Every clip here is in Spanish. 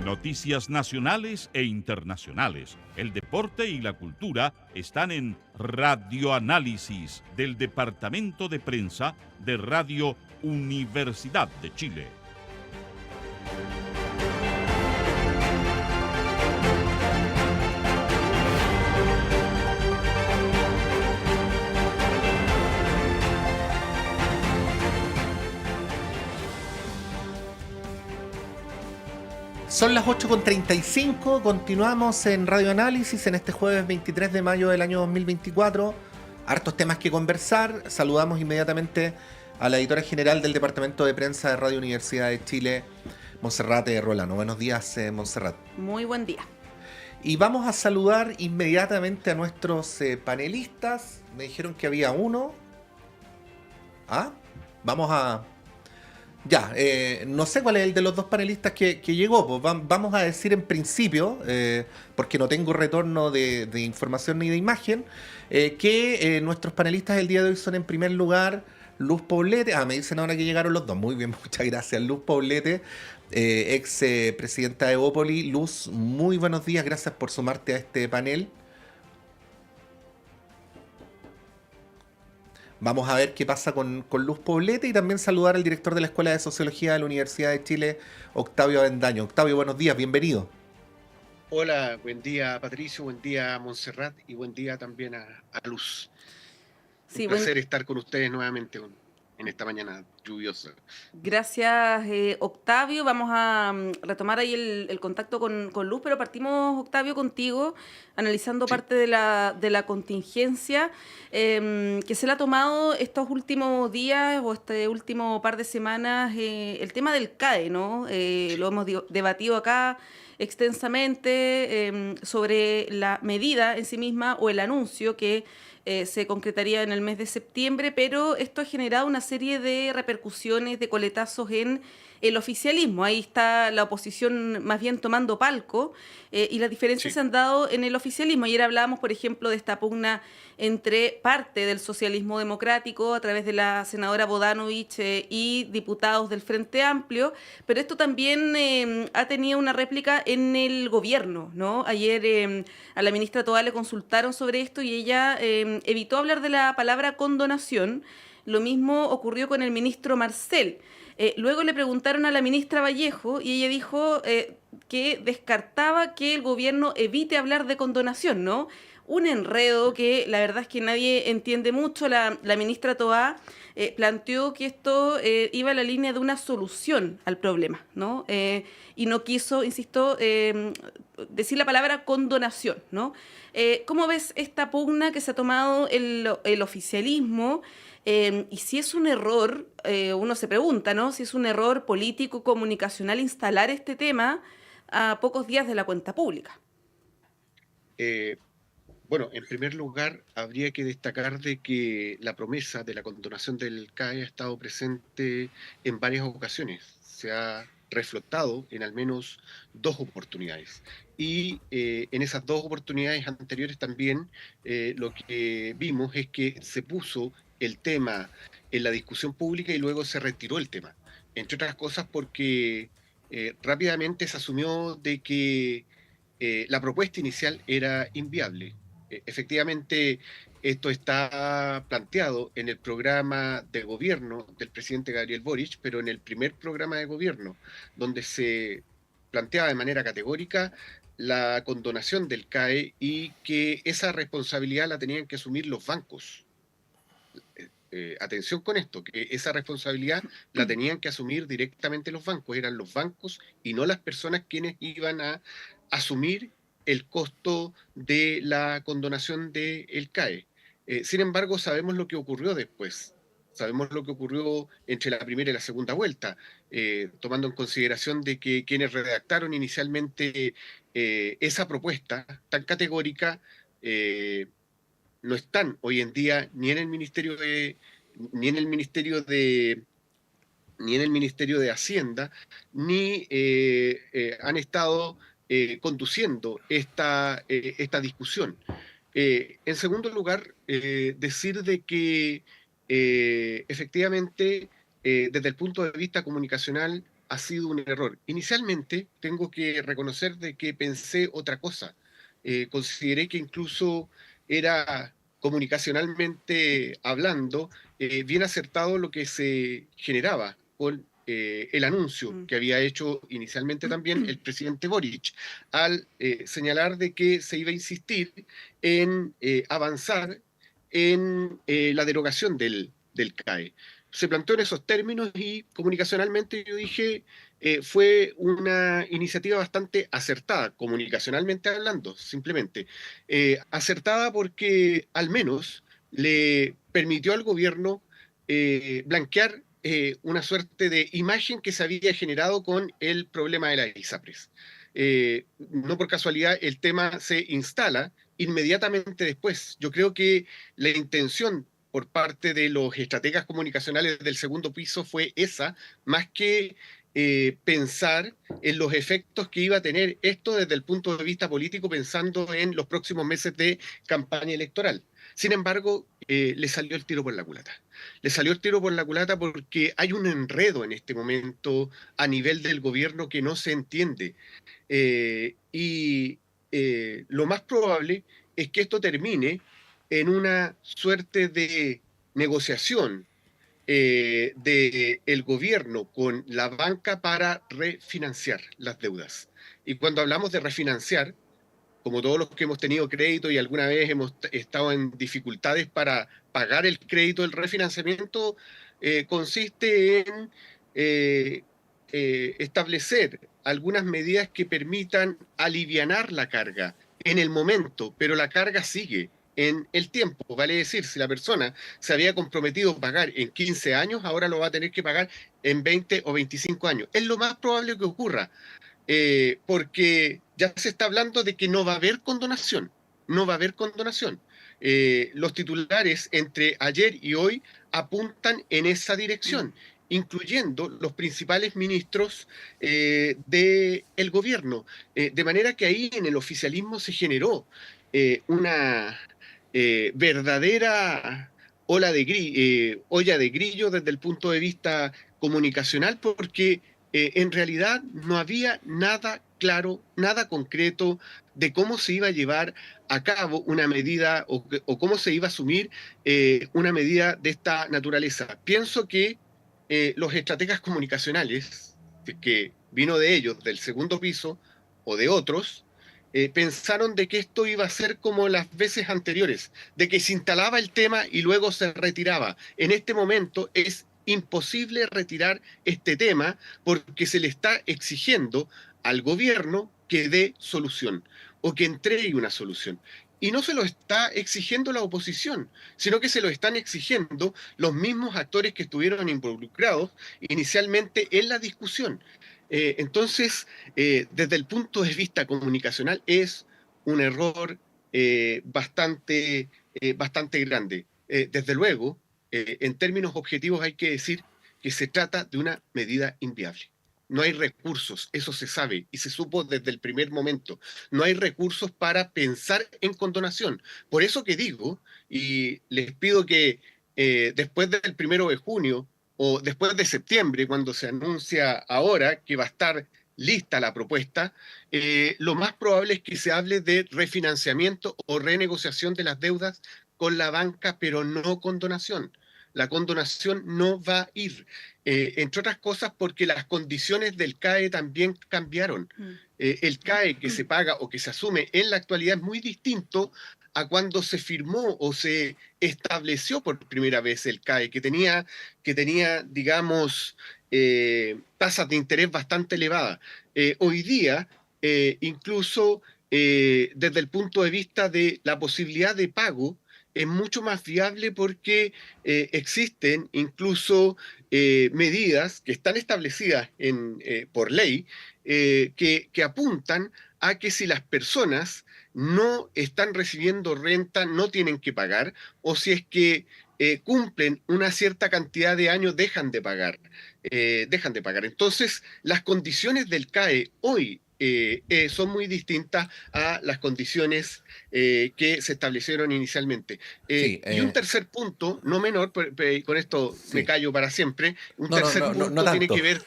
Noticias nacionales e internacionales, el deporte y la cultura están en Radioanálisis del Departamento de Prensa de Radio Universidad de Chile. Son las 8:35, continuamos en Radio Análisis en este jueves 23 de mayo del año 2024. Hartos temas que conversar. Saludamos inmediatamente a la editora general del Departamento de Prensa de Radio Universidad de Chile, Montserrat Rolano. Buenos días, Montserrat. Muy buen día. Y vamos a saludar inmediatamente a nuestros panelistas. Me dijeron que había uno. Vamos a... Ya, no sé cuál es el de los dos panelistas que llegó, pues vamos a decir en principio, porque no tengo retorno de información ni de imagen, que nuestros panelistas del día de hoy son en primer lugar Luz Poblete. Me dicen ahora que llegaron los dos, muy bien, muchas gracias. Luz Poblete, ex presidenta de Evópoli. Luz, muy buenos días, gracias por sumarte a este panel. Vamos a ver qué pasa con Luz Poblete y también saludar al director de la Escuela de Sociología de la Universidad de Chile, Octavio Avendaño. Octavio, buenos días, bienvenido. Hola, buen día Patricio, buen día Montserrat y buen día también a Luz. Un placer estar con ustedes nuevamente en esta mañana lluviosa. Gracias, Octavio. Vamos a retomar ahí el contacto con Luz, pero partimos, Octavio, contigo, analizando parte de la contingencia que se le ha tomado estos últimos días o este último par de semanas, el tema del CAE, ¿no? Lo hemos debatido acá extensamente sobre la medida en sí misma o el anuncio que se concretaría en el mes de septiembre, pero esto ha generado una serie de repercusiones, de coletazos en el oficialismo. Ahí está la oposición más bien tomando palco y las diferencias se han dado en el oficialismo. Ayer hablábamos, por ejemplo, de esta pugna entre parte del socialismo democrático a través de la senadora Bodanovich y diputados del Frente Amplio, pero esto también ha tenido una réplica en el gobierno, ¿no? Ayer a la ministra Toá le consultaron sobre esto y ella evitó hablar de la palabra condonación. Lo mismo ocurrió con el ministro Marcel. Luego le preguntaron a la ministra Vallejo y ella dijo que descartaba que el gobierno evite hablar de condonación, ¿no? Un enredo que la verdad es que nadie entiende mucho. La ministra Toá planteó que esto iba en la línea de una solución al problema, ¿no? Y no quiso, insisto, decir la palabra condonación, ¿no? ¿Cómo ves esta pugna que se ha tomado el oficialismo? Y si es un error, uno se pregunta, ¿no? Si es un error político, comunicacional instalar este tema a pocos días de la cuenta pública. Bueno, en primer lugar, habría que destacar de que la promesa de la condonación del CAE ha estado presente en varias ocasiones. Se ha reflotado en al menos 2 oportunidades. Y en esas 2 oportunidades anteriores también lo que vimos es que se puso el tema en la discusión pública y luego se retiró el tema. Entre otras cosas porque rápidamente se asumió de que la propuesta inicial era inviable. Efectivamente, esto está planteado en el programa de gobierno del presidente Gabriel Boric, pero en el primer programa de gobierno, donde se planteaba de manera categórica la condonación del CAE y que esa responsabilidad la tenían que asumir los bancos. Atención con esto, que esa responsabilidad la tenían que asumir directamente los bancos, eran los bancos y no las personas quienes iban a asumir el costo de la condonación del CAE. Sin embargo, sabemos lo que ocurrió después. Sabemos lo que ocurrió entre la primera y la segunda vuelta, tomando en consideración de que quienes redactaron inicialmente esa propuesta tan categórica no están hoy en día ni en el Ministerio de Hacienda, ni han estado conduciendo esta discusión. En segundo lugar, decir de que efectivamente desde el punto de vista comunicacional ha sido un error. Inicialmente tengo que reconocer de que pensé otra cosa. Consideré que incluso era comunicacionalmente hablando bien acertado lo que se generaba con el anuncio Mm. que había hecho inicialmente también el presidente Boric al señalar de que se iba a insistir en avanzar en la derogación del CAE. Se planteó en esos términos y comunicacionalmente yo dije, fue una iniciativa bastante acertada, comunicacionalmente hablando, simplemente. Acertada porque al menos le permitió al gobierno blanquear una suerte de imagen que se había generado con el problema de las ISAPRES. No por casualidad el tema se instala inmediatamente después. Yo creo que la intención por parte de los estrategas comunicacionales del segundo piso fue esa, más que pensar en los efectos que iba a tener esto desde el punto de vista político, pensando en los próximos meses de campaña electoral. Sin embargo, le salió el tiro por la culata. Le salió el tiro por la culata porque hay un enredo en este momento a nivel del gobierno que no se entiende. Y lo más probable es que esto termine en una suerte de negociación del gobierno con la banca para refinanciar las deudas. Y cuando hablamos de refinanciar, como todos los que hemos tenido crédito y alguna vez hemos estado en dificultades para pagar el crédito, el refinanciamiento consiste en eh, establecer algunas medidas que permitan alivianar la carga en el momento, pero la carga sigue en el tiempo. Vale decir, si la persona se había comprometido a pagar en 15 años, ahora lo va a tener que pagar en 20 o 25 años. Es lo más probable que ocurra porque ya se está hablando de que no va a haber condonación, no va a haber condonación. Los titulares entre ayer y hoy apuntan en esa dirección, incluyendo los principales ministros del gobierno. De manera que ahí en el oficialismo se generó una verdadera olla de grillo desde el punto de vista comunicacional, porque en realidad no había nada claro, nada concreto de cómo se iba a llevar a cabo una medida o cómo se iba a asumir una medida de esta naturaleza. Pienso que los estrategas comunicacionales, que vino de ellos, del segundo piso o de otros, pensaron de que esto iba a ser como las veces anteriores, de que se instalaba el tema y luego se retiraba. En este momento es imposible retirar este tema porque se le está exigiendo al gobierno que dé solución o que entregue una solución. Y no se lo está exigiendo la oposición, sino que se lo están exigiendo los mismos actores que estuvieron involucrados inicialmente en la discusión. Desde el punto de vista comunicacional es un error bastante grande. Desde luego, en términos objetivos hay que decir que se trata de una medida inviable. No hay recursos, eso se sabe y se supo desde el primer momento. No hay recursos para pensar en condonación. Por eso que digo, y les pido que después del 1 de junio o después de septiembre, cuando se anuncia ahora que va a estar lista la propuesta, lo más probable es que se hable de refinanciamiento o renegociación de las deudas con la banca, pero no condonación. La condonación no va a ir, entre otras cosas porque las condiciones del CAE también cambiaron. El CAE que se paga o que se asume en la actualidad es muy distinto a cuando se firmó o se estableció por primera vez el CAE, que tenía digamos, tasas de interés bastante elevadas. Hoy día, incluso desde el punto de vista de la posibilidad de pago, es mucho más viable porque existen incluso medidas que están establecidas por ley que apuntan a que si las personas no están recibiendo renta, no tienen que pagar, o si es que cumplen una cierta cantidad de años, dejan de pagar. Entonces, las condiciones del CAE hoy son muy distintas a las condiciones que se establecieron inicialmente. Sí, Y un tercer punto, no menor, con esto sí. me callo para siempre, un No, no, tercer no, no, punto no tiene tanto. que ver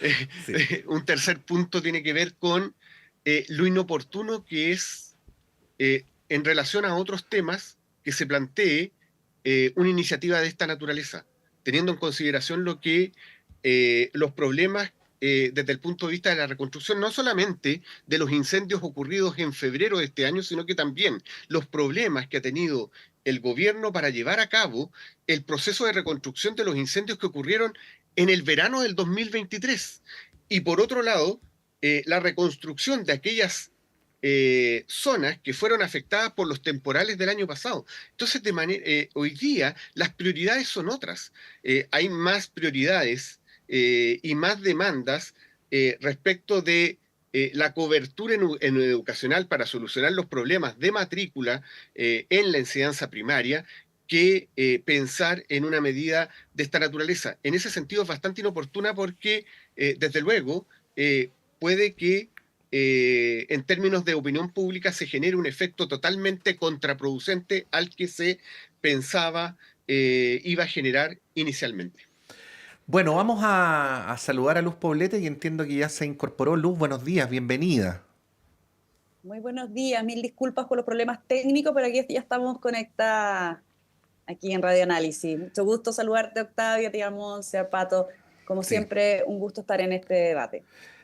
Sí. Un tercer punto tiene que ver con lo inoportuno que es en relación a otros temas que se plantee una iniciativa de esta naturaleza, teniendo en consideración lo que los problemas desde el punto de vista de la reconstrucción, no solamente de los incendios ocurridos en febrero de este año, sino que también los problemas que ha tenido el gobierno para llevar a cabo el proceso de reconstrucción de los incendios que ocurrieron en el verano del 2023. Y por otro lado, la reconstrucción de aquellas zonas que fueron afectadas por los temporales del año pasado. Entonces, hoy día las prioridades son otras. Hay más prioridades y más demandas respecto de la cobertura en educacional para solucionar los problemas de matrícula en la enseñanza primaria que pensar en una medida de esta naturaleza. En ese sentido es bastante inoportuna porque, desde luego, puede que en términos de opinión pública se genere un efecto totalmente contraproducente al que se pensaba iba a generar inicialmente. Bueno, vamos a saludar a Luz Poblete, y entiendo que ya se incorporó. Luz, buenos días, bienvenida. Muy buenos días, mil disculpas por los problemas técnicos, pero aquí ya estamos conectadas aquí en Radio Análisis. Mucho gusto saludarte, Octavio, tía Monse, Pato. Como Sí. siempre, un gusto estar en este debate.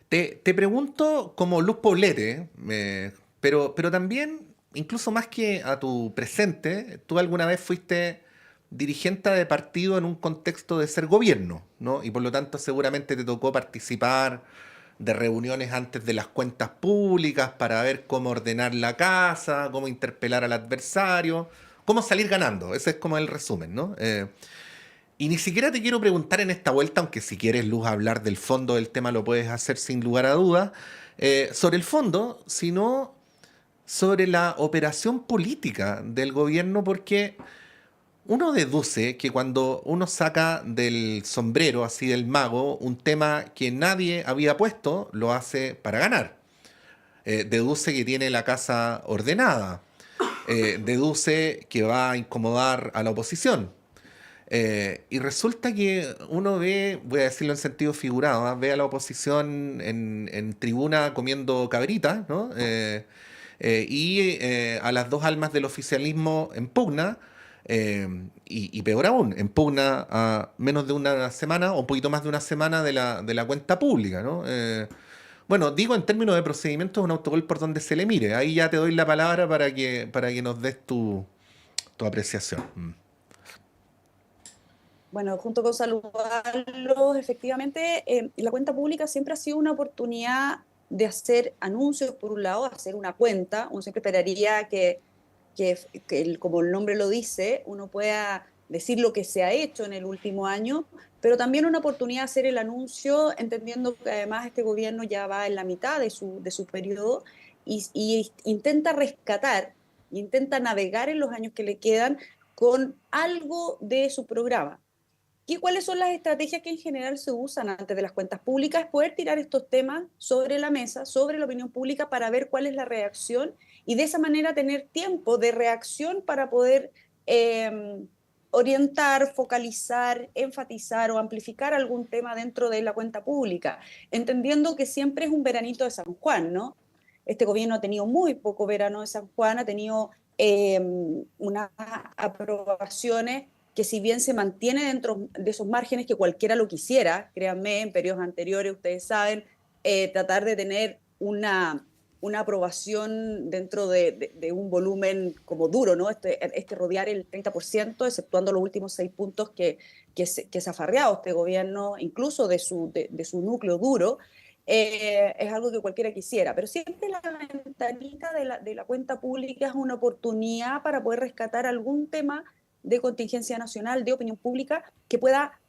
Te pregunto como Luz Poblete, pero también, incluso más que a tu presente, tú alguna vez fuiste dirigente de partido en un contexto de ser gobierno, ¿no? Y por lo tanto seguramente te tocó participar de reuniones antes de las cuentas públicas para ver cómo ordenar la casa, cómo interpelar al adversario, cómo salir ganando. Ese es como el resumen, ¿no? Y ni siquiera te quiero preguntar en esta vuelta, aunque si quieres, Luz, hablar del fondo del tema lo puedes hacer sin lugar a dudas, sobre el fondo, sino sobre la operación política del gobierno, porque uno deduce que cuando uno saca del sombrero, así del mago, un tema que nadie había puesto, lo hace para ganar. Deduce que tiene la casa ordenada, deduce que va a incomodar a la oposición. Y resulta que uno ve, voy a decirlo en sentido figurado, ¿ah? Ve a la oposición en tribuna comiendo cabritas, ¿no? A las dos almas del oficialismo en pugna, y peor aún, en pugna a menos de una semana o un poquito más de una semana de la cuenta pública, ¿no? Bueno, digo en términos de procedimiento, es un autogol por donde se le mire. Ahí ya te doy la palabra para que nos des tu apreciación. Bueno, junto con saludarlos, efectivamente, la cuenta pública siempre ha sido una oportunidad de hacer anuncios, por un lado, hacer una cuenta. Uno siempre esperaría que como el nombre lo dice, uno pueda decir lo que se ha hecho en el último año, pero también una oportunidad de hacer el anuncio, entendiendo que además este gobierno ya va en la mitad de su periodo y intenta rescatar, intenta navegar en los años que le quedan con algo de su programa. ¿Y cuáles son las estrategias que en general se usan antes de las cuentas públicas? Poder tirar estos temas sobre la mesa, sobre la opinión pública, para ver cuál es la reacción y de esa manera tener tiempo de reacción para poder orientar, focalizar, enfatizar o amplificar algún tema dentro de la cuenta pública, entendiendo que siempre es un veranito de San Juan, ¿no? Este gobierno ha tenido muy poco verano de San Juan, ha tenido unas aprobaciones que si bien se mantiene dentro de esos márgenes que cualquiera lo quisiera, créanme, en periodos anteriores, ustedes saben, tratar de tener una aprobación dentro de un volumen como duro, ¿no? Este rodear el 30%, exceptuando los últimos 6 puntos que se ha farreado este gobierno, incluso de su núcleo duro, es algo que cualquiera quisiera. Pero siempre la ventanita de la cuenta pública es una oportunidad para poder rescatar algún tema de contingencia nacional, de opinión pública, que pueda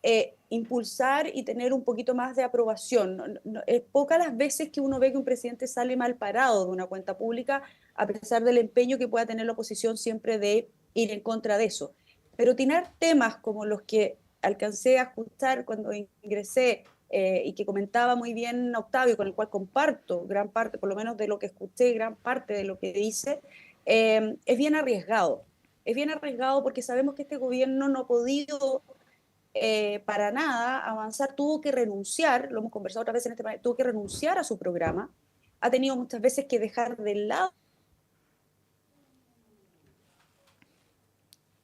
impulsar y tener un poquito más de aprobación. Es pocas las veces que uno ve que un presidente sale mal parado de una cuenta pública, a pesar del empeño que pueda tener la oposición siempre de ir en contra de eso. Pero tirar temas como los que alcancé a escuchar cuando ingresé, y que comentaba muy bien Octavio, con el cual comparto gran parte, por lo menos de lo que escuché, gran parte de lo que dice, es bien arriesgado. Es bien arriesgado porque sabemos que este gobierno no ha podido para nada avanzar, tuvo que renunciar, lo hemos conversado otras veces en este panel, tuvo que renunciar a su programa, ha tenido muchas veces que dejar de lado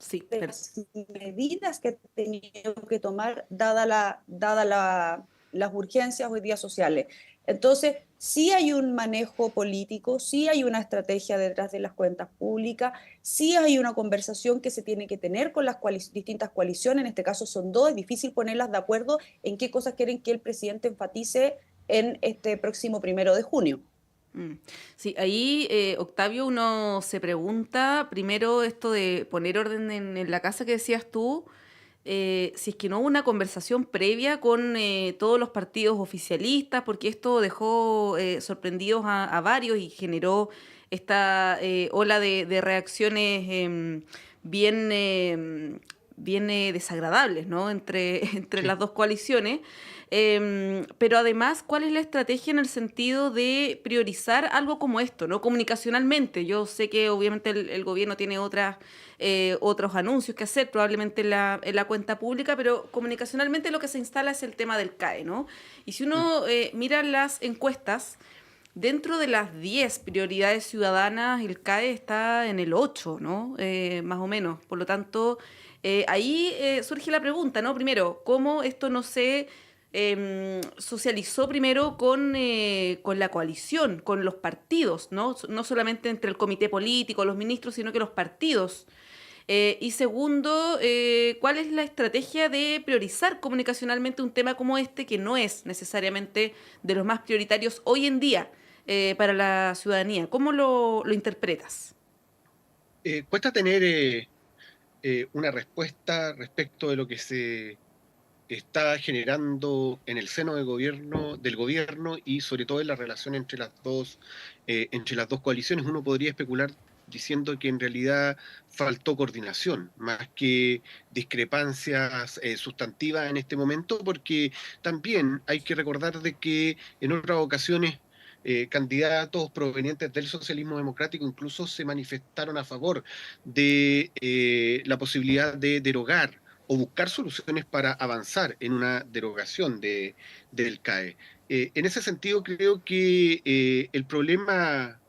Sí, las medidas que ha tenido que tomar las urgencias hoy día sociales. Entonces, sí hay un manejo político, sí hay una estrategia detrás de las cuentas públicas, sí hay una conversación que se tiene que tener con las distintas coaliciones, en este caso son dos, es difícil ponerlas de acuerdo en qué cosas quieren que el presidente enfatice en este próximo 1 de junio. Sí, ahí, Octavio, uno se pregunta, primero esto de poner orden en la casa que decías tú, si es que no hubo una conversación previa con todos los partidos oficialistas, porque esto dejó sorprendidos a varios y generó esta ola de reacciones bien, bien desagradables, ¿no? Entre Sí. las dos coaliciones. Pero además, ¿cuál es la estrategia en el sentido de priorizar algo como esto, ¿no? Comunicacionalmente. Yo sé que obviamente el gobierno tiene otros anuncios que hacer, probablemente en la cuenta pública, pero comunicacionalmente lo que se instala es el tema del CAE, ¿no? Y si Mm. uno mira las encuestas, dentro de las 10 prioridades ciudadanas, el CAE está en el 8, ¿no? Más o menos. Por lo tanto, ahí surge la pregunta, ¿no? Primero, ¿cómo esto no se socializó primero con la coalición, con los partidos, ¿no? No solamente entre el comité político, los ministros, sino que los partidos? Y segundo, ¿cuál es la estrategia de priorizar comunicacionalmente un tema como este, que no es necesariamente de los más prioritarios hoy en día para la ciudadanía? ¿Cómo lo interpretas? Cuesta tener una respuesta respecto de lo que se está generando en el seno del gobierno y sobre todo en la relación entre las dos coaliciones. Uno podría especular diciendo que en realidad faltó coordinación, más que discrepancias sustantivas en este momento, porque también hay que recordar de que en otras ocasiones candidatos provenientes del socialismo democrático incluso se manifestaron a favor de la posibilidad de derogar o buscar soluciones para avanzar en una derogación del CAE. En ese sentido, creo que el problema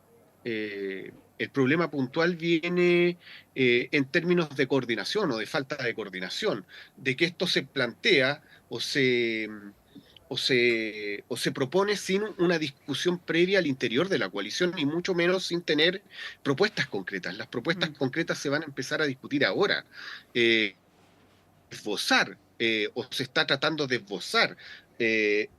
puntual viene en términos de coordinación o de falta de coordinación, de que esto se plantea o se propone sin una discusión previa al interior de la coalición y mucho menos sin tener propuestas concretas. Las propuestas Mm. concretas se van a empezar a discutir ahora. Esbozar o se está tratando de esbozar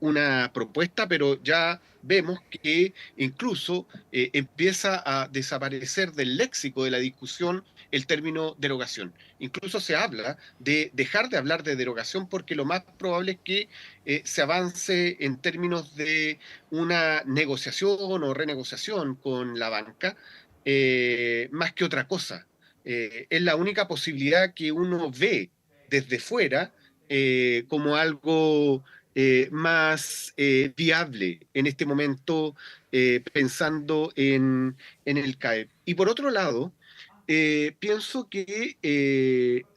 una propuesta, pero ya vemos que incluso empieza a desaparecer del léxico de la discusión el término derogación. Incluso se habla de dejar de hablar de derogación porque lo más probable es que se avance en términos de una negociación o renegociación con la banca, más que otra cosa. Es la única posibilidad que uno ve desde fuera como algo más viable en este momento, pensando en el CAE. Y por otro lado, pienso que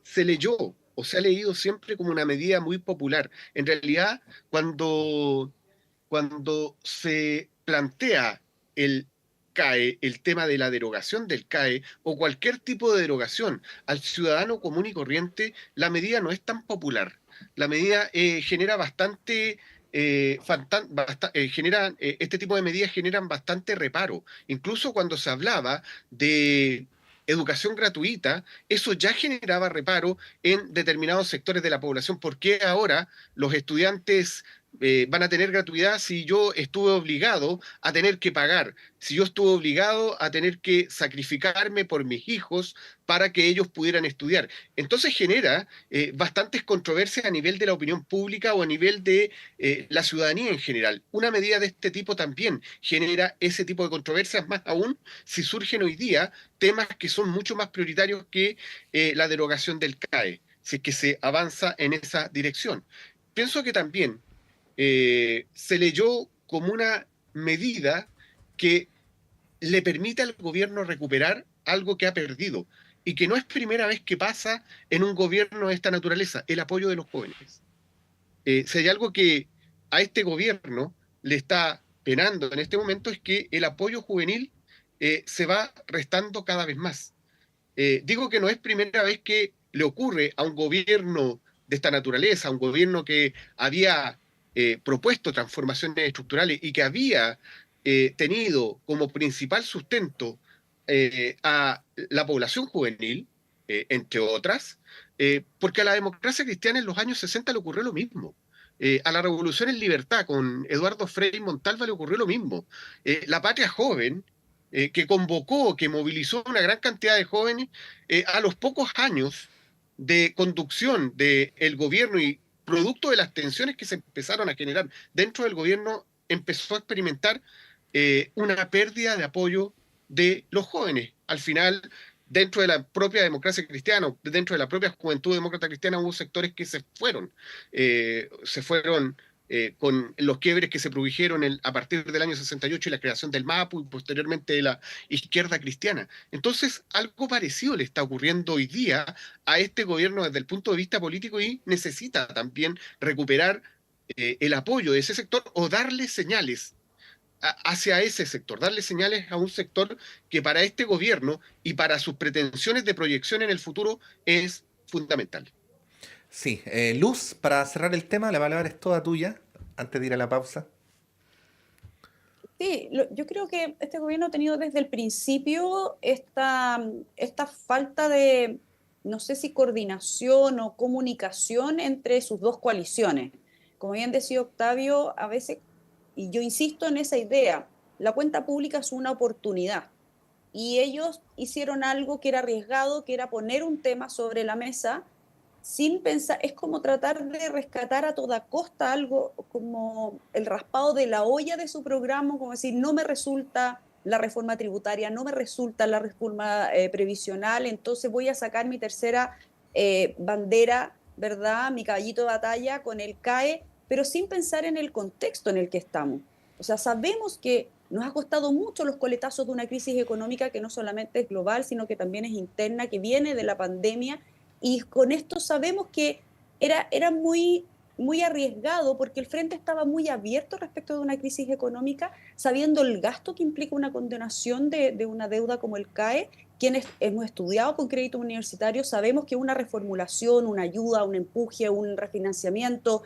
se leyó o se ha leído siempre como una medida muy popular. En realidad, cuando se plantea el CAE, el tema de la derogación del CAE o cualquier tipo de derogación al ciudadano común y corriente, la medida no es tan popular. La medida genera bastante, este tipo de medidas generan bastante reparo. Incluso cuando se hablaba de educación gratuita, eso ya generaba reparo en determinados sectores de la población. ¿Por qué ahora los estudiantes van a tener gratuidad si yo estuve obligado a tener que pagar, si yo estuve obligado a tener que sacrificarme por mis hijos para que ellos pudieran estudiar? Entonces genera bastantes controversias a nivel de la opinión pública o a nivel de la ciudadanía en general. Una medida de este tipo también genera ese tipo de controversias, más aún si surgen hoy día temas que son mucho más prioritarios que la derogación del CAE, si es que se avanza en esa dirección. Pienso que también se leyó como una medida que le permite al gobierno recuperar algo que ha perdido. y que no es primera vez que pasa en un gobierno de esta naturaleza, el apoyo de los jóvenes. Si hay algo que a este gobierno le está penando en este momento es que el apoyo juvenil se va restando cada vez más. Digo que no es primera vez que le ocurre a un gobierno de esta naturaleza, a un gobierno que había propuesto transformaciones estructurales y que había tenido como principal sustento a la población juvenil, entre otras, porque a la democracia cristiana en los años 60 le ocurrió lo mismo. A la Revolución en Libertad con Eduardo Frei Montalva le ocurrió lo mismo. La Patria Joven, que convocó, que movilizó una gran cantidad de jóvenes, a los pocos años de conducción del gobierno y producto de las tensiones que se empezaron a generar dentro del gobierno, empezó a experimentar una pérdida de apoyo de los jóvenes. Al final, dentro de la propia democracia cristiana, dentro de la propia juventud demócrata cristiana, hubo sectores que se fueron con los quiebres que se produjeron a partir del año 68 y la creación del MAPU y posteriormente de la izquierda cristiana. Entonces, algo parecido le está ocurriendo hoy día a este gobierno desde el punto de vista político y necesita también recuperar el apoyo de ese sector o darle señales hacia ese sector, darle señales a un sector que para este gobierno y para sus pretensiones de proyección en el futuro es fundamental. Sí, Luz, para cerrar el tema, la palabra es toda tuya, antes de ir a la pausa. Sí, yo creo que este gobierno ha tenido desde el principio esta falta de, no sé si coordinación o comunicación entre sus dos coaliciones. Como bien decía Octavio, a veces, y yo insisto en esa idea, la cuenta pública es una oportunidad. Y ellos hicieron algo que era arriesgado, que era poner un tema sobre la mesa sin pensar, es como tratar de rescatar a toda costa algo como el raspado de la olla de su programa, como decir, no me resulta la reforma tributaria, no me resulta la reforma previsional, entonces voy a sacar mi tercera bandera, ¿verdad? Mi caballito de batalla con el CAE, pero sin pensar en el contexto en el que estamos. O sea, sabemos que nos ha costado mucho los coletazos de una crisis económica que no solamente es global, sino que también es interna, que viene de la pandemia. Y con esto sabemos que era muy, muy arriesgado porque el frente estaba muy abierto respecto de una crisis económica, sabiendo el gasto que implica una condonación de una deuda como el CAE. Quienes hemos estudiado con crédito universitario sabemos que una reformulación, una ayuda, un empuje, un refinanciamiento,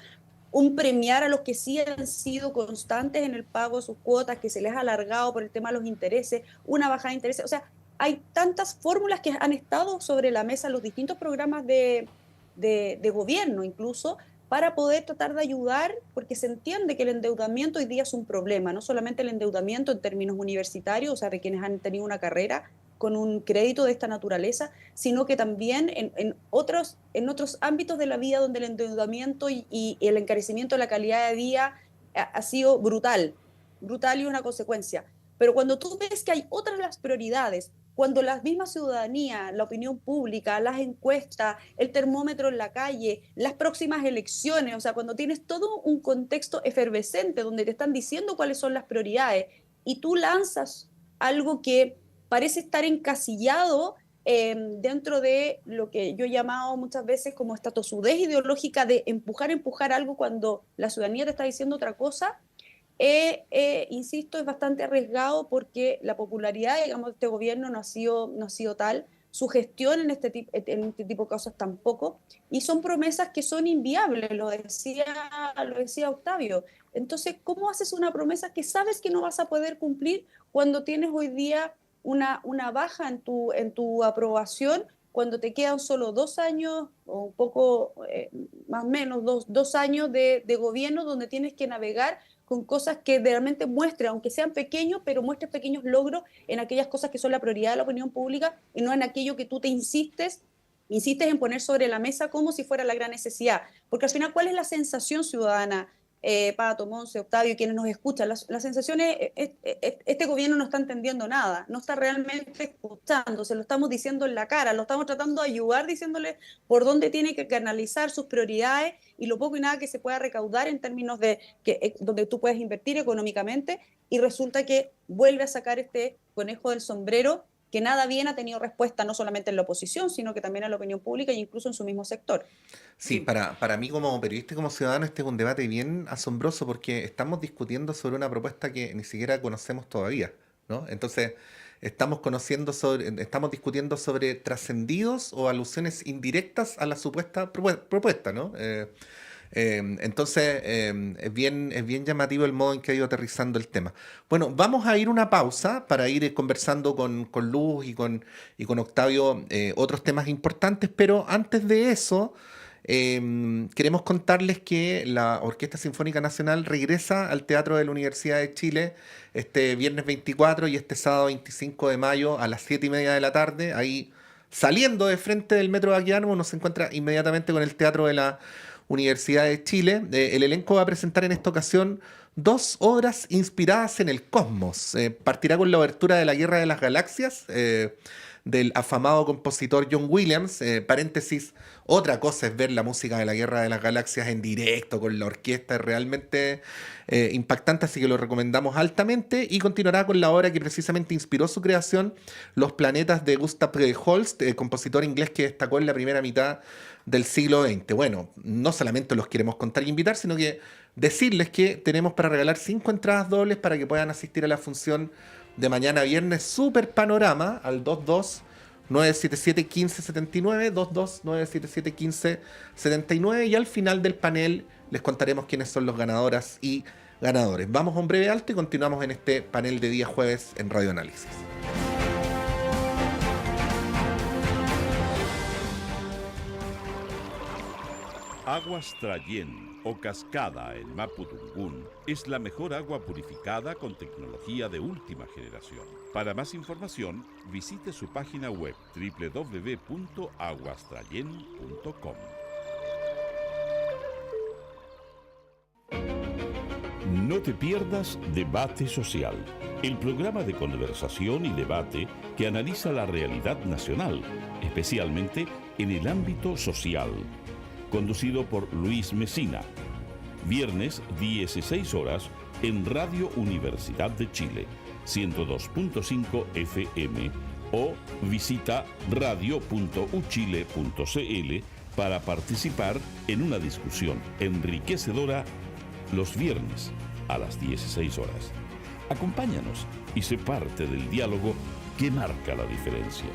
un premiar a los que sí han sido constantes en el pago de sus cuotas, que se les ha alargado por el tema de los intereses, una bajada de intereses, o sea, hay tantas fórmulas que han estado sobre la mesa en los distintos programas de gobierno incluso, para poder tratar de ayudar, porque se entiende que el endeudamiento hoy día es un problema, no solamente el endeudamiento en términos universitarios, o sea, de quienes han tenido una carrera con un crédito de esta naturaleza, sino que también en otros ámbitos de la vida donde el endeudamiento y el encarecimiento de la calidad de vida ha sido brutal y una consecuencia. Pero cuando tú ves que hay otras las prioridades, cuando la misma ciudadanía, la opinión pública, las encuestas, el termómetro en la calle, las próximas elecciones, o sea, cuando tienes todo un contexto efervescente donde te están diciendo cuáles son las prioridades y tú lanzas algo que parece estar encasillado dentro de lo que yo he llamado muchas veces como esta tosudez ideológica de empujar algo cuando la ciudadanía te está diciendo otra cosa, insisto, es bastante arriesgado porque la popularidad, digamos, de este gobierno no ha sido tal, su gestión en este tipo de cosas tampoco, y son promesas que son inviables, lo decía Octavio. Entonces, ¿cómo haces una promesa que sabes que no vas a poder cumplir cuando tienes hoy día una baja en tu aprobación, cuando te quedan solo 2 años o un poco más o menos dos años de gobierno donde tienes que navegar con cosas que realmente muestren, aunque sean pequeños, pero muestren pequeños logros en aquellas cosas que son la prioridad de la opinión pública y no en aquello que tú te insistes en poner sobre la mesa como si fuera la gran necesidad? Porque al final, ¿cuál es la sensación ciudadana? Pato, Monse, Octavio, quienes nos escuchan, la sensación es este gobierno no está entendiendo nada, no está realmente escuchando, se lo estamos diciendo en la cara, lo estamos tratando de ayudar diciéndole por dónde tiene que canalizar sus prioridades y lo poco y nada que se pueda recaudar en términos de donde tú puedes invertir económicamente, y resulta que vuelve a sacar este conejo del sombrero que nada bien ha tenido respuesta no solamente en la oposición, sino que también en la opinión pública e incluso en su mismo sector. Sí, para mí como periodista y como ciudadano este es un debate bien asombroso porque estamos discutiendo sobre una propuesta que ni siquiera conocemos todavía, ¿no? Entonces, estamos discutiendo sobre trascendidos o alusiones indirectas a la supuesta propuesta, ¿no? Es bien llamativo el modo en que ha ido aterrizando el tema. Bueno, vamos a ir a una pausa para ir conversando con Luz y con Octavio otros temas importantes, pero antes de eso, queremos contarles que la Orquesta Sinfónica Nacional regresa al Teatro de la Universidad de Chile este viernes 24 y este sábado 25 de mayo a las 7:30 de la tarde. Ahí, saliendo de frente del Metro Baquedano, uno se encuentra inmediatamente con el Teatro de la Universidad de Chile. El elenco va a presentar en esta ocasión 2 obras inspiradas en el cosmos. Partirá con la obertura de La Guerra de las Galaxias, del afamado compositor John Williams. Paréntesis, otra cosa es ver la música de La Guerra de las Galaxias en directo con la orquesta, es realmente impactante, así que lo recomendamos altamente. Y continuará con la obra que precisamente inspiró su creación, Los planetas de Gustav Holst, compositor inglés que destacó en la primera mitad del siglo XX. Bueno, no solamente los queremos contar y invitar, sino que decirles que tenemos para regalar 5 entradas dobles para que puedan asistir a la función de mañana viernes Super Panorama al 22-977-1579, 22-977-1579, y al final del panel les contaremos quiénes son los ganadoras y ganadores. Vamos a un breve alto y continuamos en este panel de día jueves en Radio Análisis. Aguas Trayén o Cascada en Mapudungún es la mejor agua purificada con tecnología de última generación. Para más información, visite su página web www.aguastrayen.com. No te pierdas Debate Social, el programa de conversación y debate que analiza la realidad nacional, especialmente en el ámbito social. Conducido por Luis Mesina. Viernes, 16 horas, en Radio Universidad de Chile, 102.5 FM, o visita radio.uchile.cl para participar en una discusión enriquecedora los viernes a las 16 horas. Acompáñanos y sé parte del diálogo que marca la diferencia.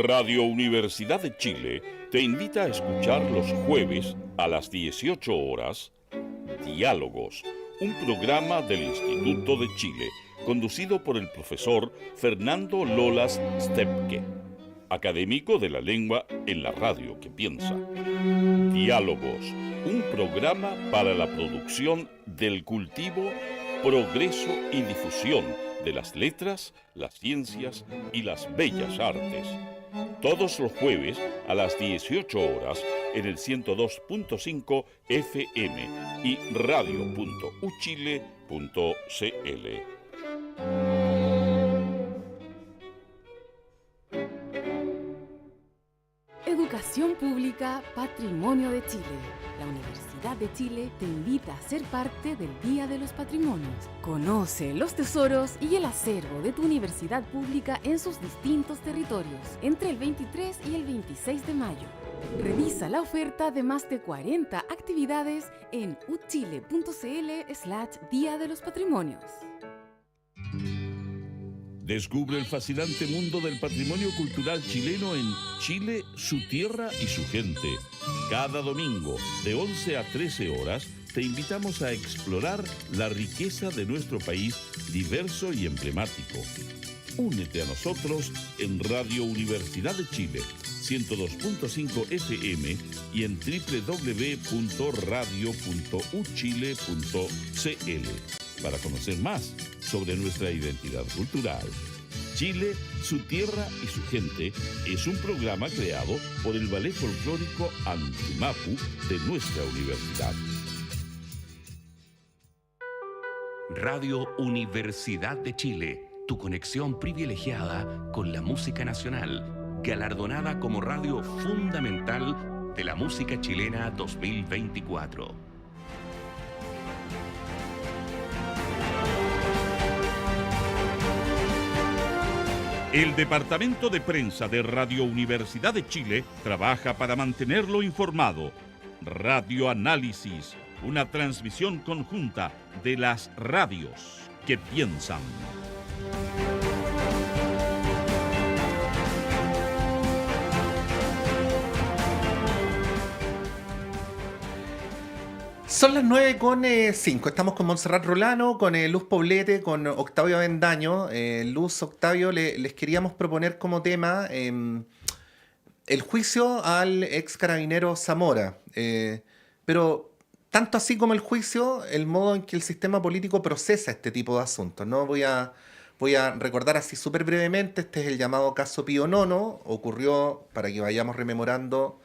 Radio Universidad de Chile te invita a escuchar los jueves a las 18 horas Diálogos, un programa del Instituto de Chile, conducido por el profesor Fernando Lolas Stepke, académico de la lengua en la radio que piensa. Diálogos, un programa para la producción del cultivo, progreso y difusión de las letras, las ciencias y las bellas artes. Todos los jueves a las 18 horas en el 102.5 FM y radio.uchile.cl. Educación pública, patrimonio de Chile. La Universidad de Chile te invita a ser parte del Día de los Patrimonios. Conoce los tesoros y el acervo de tu universidad pública en sus distintos territorios, entre el 23 y el 26 de mayo. Revisa la oferta de más de 40 actividades en uchile.cl/Día de los Patrimonios. Descubre el fascinante mundo del patrimonio cultural chileno en Chile, su tierra y su gente. Cada domingo, de 11 a 13 horas, te invitamos a explorar la riqueza de nuestro país diverso y emblemático. Únete a nosotros en Radio Universidad de Chile, 102.5 FM y en www.radio.uchile.cl para conocer más sobre nuestra identidad cultural. Chile, su tierra y su gente es un programa creado por el Ballet Folclórico Antumapu de nuestra universidad. Radio Universidad de Chile, tu conexión privilegiada con la música nacional, galardonada como radio fundamental de la música chilena 2024. El Departamento de Prensa de Radio Universidad de Chile trabaja para mantenerlo informado. Radio Análisis, una transmisión conjunta de las radios que piensan. Son las 9:05. Estamos con Montserrat Rolano, con Luz Poblete, con Octavio Avendaño. Luz, Octavio, les queríamos proponer como tema el juicio al ex carabinero Zamora. Pero tanto así como el juicio, el modo en que el sistema político procesa este tipo de asuntos, ¿no? Voy a recordar así súper brevemente. Este es el llamado caso Pío Nono. Ocurrió, para que vayamos rememorando,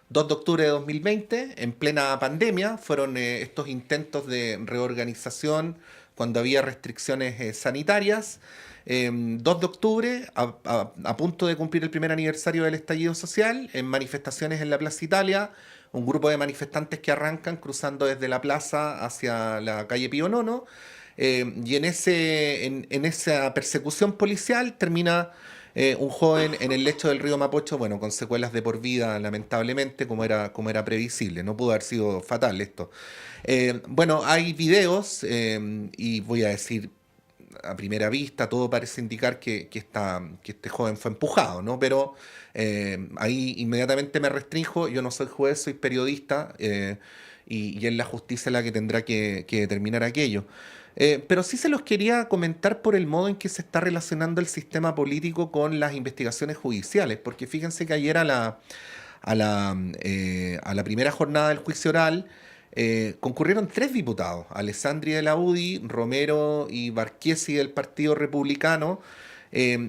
2 de octubre de 2020, en plena pandemia. Fueron estos intentos de reorganización cuando había restricciones sanitarias. 2 de octubre, a punto de cumplir el primer aniversario del estallido social, en manifestaciones en la Plaza Italia, un grupo de manifestantes que arrancan cruzando desde la plaza hacia la calle Pío Nono, y en esa persecución policial termina un joven en el lecho del río Mapocho, bueno, con secuelas de por vida, lamentablemente, como era previsible. No pudo haber sido fatal esto. Bueno, hay videos, y voy a decir, a primera vista, todo parece indicar que este joven fue empujado, ¿no? Pero ahí inmediatamente me restrinjo. Yo no soy juez, soy periodista, y es la justicia la que tendrá que determinar aquello. Pero sí se los quería comentar por el modo en que se está relacionando el sistema político con las investigaciones judiciales, porque fíjense que ayer a la primera jornada del juicio oral concurrieron 3 diputados: Alessandri de la UDI, Romero y Barquiesi del Partido Republicano,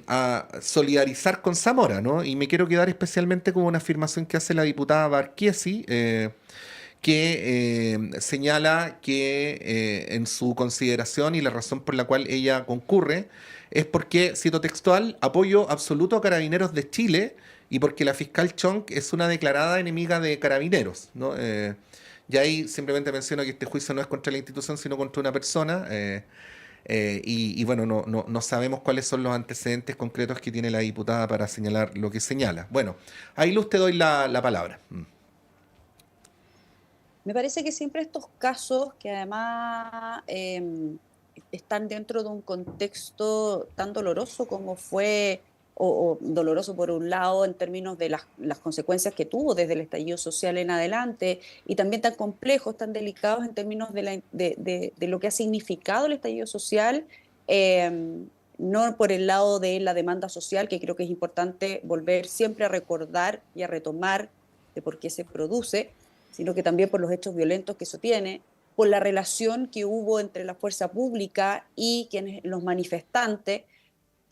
a solidarizar con Zamora, ¿no? Y me quiero quedar especialmente con una afirmación que hace la diputada Barquiesi, que señala que en su consideración y la razón por la cual ella concurre es porque, cito textual, apoyo absoluto a Carabineros de Chile y porque la fiscal Chong es una declarada enemiga de Carabineros, ¿no? Y ahí simplemente menciono que este juicio no es contra la institución, sino contra una persona, y bueno, no sabemos cuáles son los antecedentes concretos que tiene la diputada para señalar lo que señala. Bueno, ahí Luz, te doy la palabra. Me parece que siempre estos casos, que además están dentro de un contexto tan doloroso como fue, o doloroso por un lado en términos de las consecuencias que tuvo desde el estallido social en adelante, y también tan complejos, tan delicados en términos de lo que ha significado el estallido social, no por el lado de la demanda social, que creo que es importante volver siempre a recordar y a retomar de por qué se produce, sino que también por los hechos violentos que eso tiene, por la relación que hubo entre la fuerza pública y los manifestantes,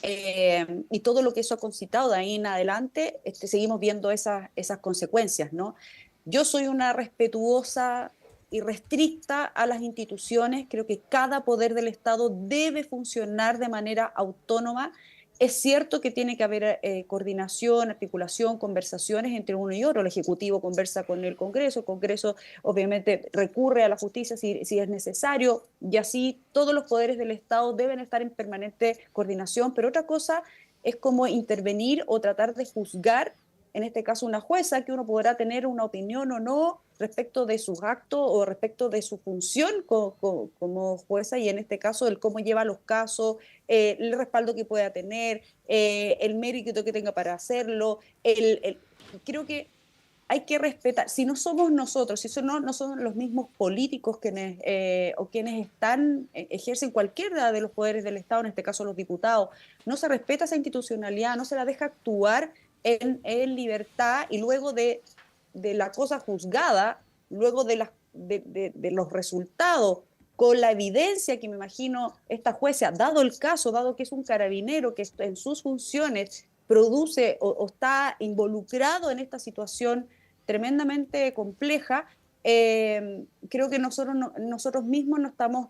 y todo lo que eso ha concitado de ahí en adelante. Seguimos viendo esas consecuencias, ¿no? Yo soy una respetuosa y restricta a las instituciones. Creo que cada poder del Estado debe funcionar de manera autónoma. Es cierto que tiene que haber coordinación, articulación, conversaciones entre uno y otro. El Ejecutivo conversa con el Congreso obviamente recurre a la justicia si es necesario, y así todos los poderes del Estado deben estar en permanente coordinación. Pero otra cosa es como intervenir o tratar de juzgar, en este caso una jueza, que uno podrá tener una opinión o no respecto de sus actos o respecto de su función como jueza, y en este caso el cómo lleva los casos, el respaldo que pueda tener, el mérito que tenga para hacerlo. Creo que hay que respetar. Si no somos nosotros, si no son los mismos políticos quienes ejercen cualquiera de los poderes del Estado, en este caso los diputados, no se respeta esa institucionalidad, no se la deja actuar en libertad, y luego de la cosa juzgada, luego de los resultados, con la evidencia que me imagino esta jueza, dado el caso, dado que es un carabinero que en sus funciones produce o está involucrado en esta situación tremendamente compleja, creo que nosotros mismos nos estamos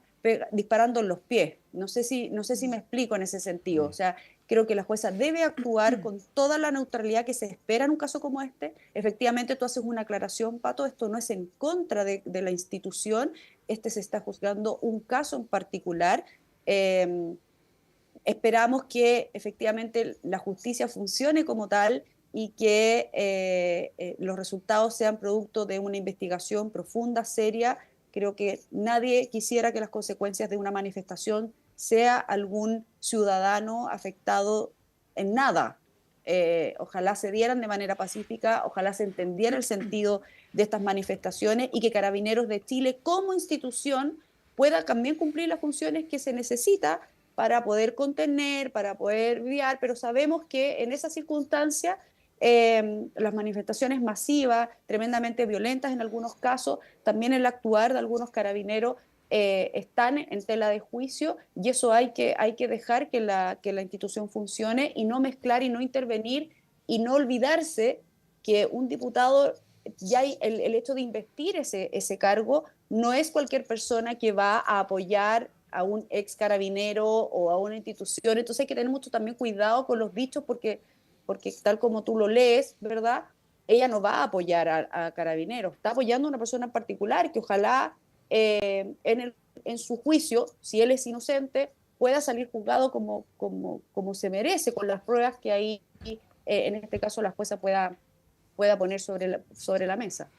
disparando en los pies. No sé si me explico en ese sentido. O sea, creo que la jueza debe actuar con toda la neutralidad que se espera en un caso como este. Efectivamente, tú haces una aclaración, Pato, esto no es en contra de la institución, se está juzgando un caso en particular. Esperamos que efectivamente la justicia funcione como tal y que los resultados sean producto de una investigación profunda, seria. Creo que nadie quisiera que las consecuencias de una manifestación sea algún ciudadano afectado en nada. Ojalá se dieran de manera pacífica, ojalá se entendiera el sentido de estas manifestaciones y que Carabineros de Chile como institución pueda también cumplir las funciones que se necesita para poder contener, para poder guiar, pero sabemos que en esa circunstancia las manifestaciones masivas, tremendamente violentas en algunos casos, también el actuar de algunos carabineros están en tela de juicio, y eso hay que dejar que la institución funcione y no mezclar y no intervenir y no olvidarse que un diputado, ya el hecho de investir ese cargo, no es cualquier persona que va a apoyar a un ex carabinero o a una institución. Entonces hay que tener mucho también cuidado con los dichos porque tal como tú lo lees, ¿verdad? Ella no va a apoyar a Carabineros, está apoyando a una persona en particular que ojalá en su juicio, si él es inocente, pueda salir juzgado como se merece, con las pruebas que ahí, en este caso, la jueza pueda poner sobre la mesa.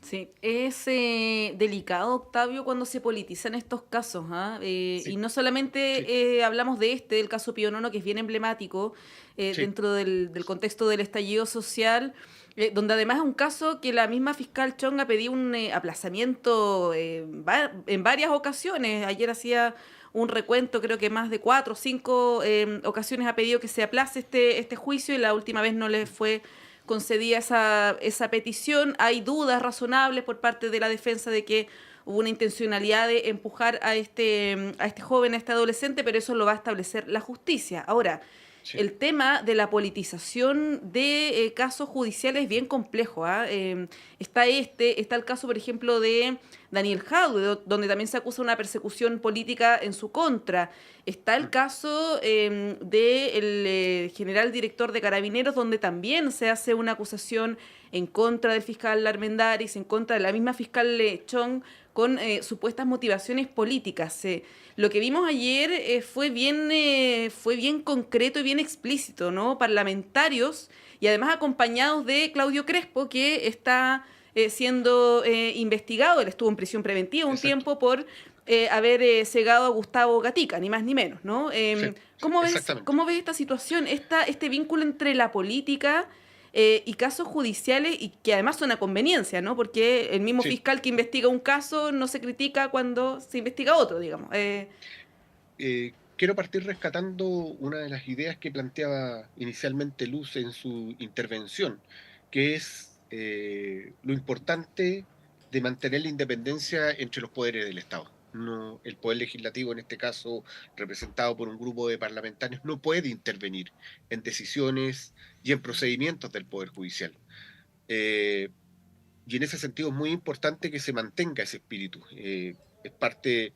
Sí, es delicado, Octavio, cuando se politizan estos casos, ¿ah? Sí, Y no solamente sí, hablamos de del caso Pío Nono, que es bien emblemático sí. dentro del contexto del estallido social, donde además es un caso que la misma fiscal Chong ha pedido un aplazamiento en varias ocasiones. Ayer hacía un recuento, creo que más de 4 o 5 ocasiones ha pedido que se aplace este juicio, y la última vez no le fue concedía esa petición. Hay dudas razonables por parte de la defensa de que hubo una intencionalidad de empujar a este joven, a este adolescente, pero eso lo va a establecer la justicia. Ahora, Sí. el tema de la politización de casos judiciales es bien complejo, ¿ah? Está el caso, por ejemplo, de Daniel Jadwe, donde también se acusa una persecución política en su contra. Está el caso del general director de Carabineros, donde también se hace una acusación en contra del fiscal Armendáriz, en contra de la misma fiscal Chong, con supuestas motivaciones políticas. Lo que vimos ayer fue bien concreto y bien explícito, ¿no? Parlamentarios, y además acompañados de Claudio Crespo, que está siendo investigado. Él estuvo en prisión preventiva un Exacto. tiempo por haber cegado a Gustavo Gatica, ni más ni menos, ¿no? Sí, exactamente. ¿Cómo ves esta situación, este vínculo entre la política y casos judiciales, y que además son a conveniencia, ¿no? Porque el mismo Sí. fiscal que investiga un caso no se critica cuando se investiga otro, digamos. Quiero partir rescatando una de las ideas que planteaba inicialmente Luz en su intervención, que es lo importante de mantener la independencia entre los poderes del Estado. No, el poder legislativo, en este caso representado por un grupo de parlamentarios, no puede intervenir en decisiones y en procedimientos del Poder Judicial. Y en ese sentido es muy importante que se mantenga ese espíritu. Es parte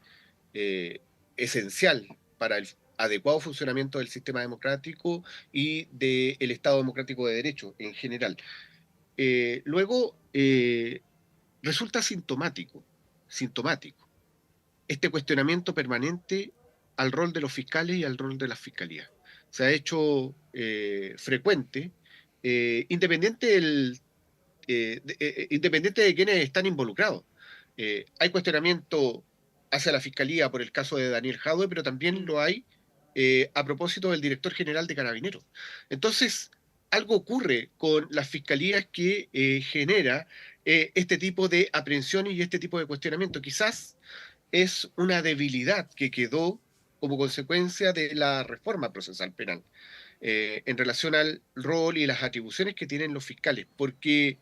esencial para el adecuado funcionamiento del sistema democrático y del Estado democrático de derecho en general. Luego, resulta sintomático este cuestionamiento permanente al rol de los fiscales y al rol de las fiscalías. Se ha hecho frecuente, independiente de quienes están involucrados. Hay cuestionamiento hacia la Fiscalía por el caso de Daniel Jadwe, pero también lo hay a propósito del director general de Carabineros. Entonces, algo ocurre con las fiscalías que genera este tipo de aprehensiones y este tipo de cuestionamiento. Quizás es una debilidad que quedó como consecuencia de la reforma procesal penal en relación al rol y las atribuciones que tienen los fiscales, porque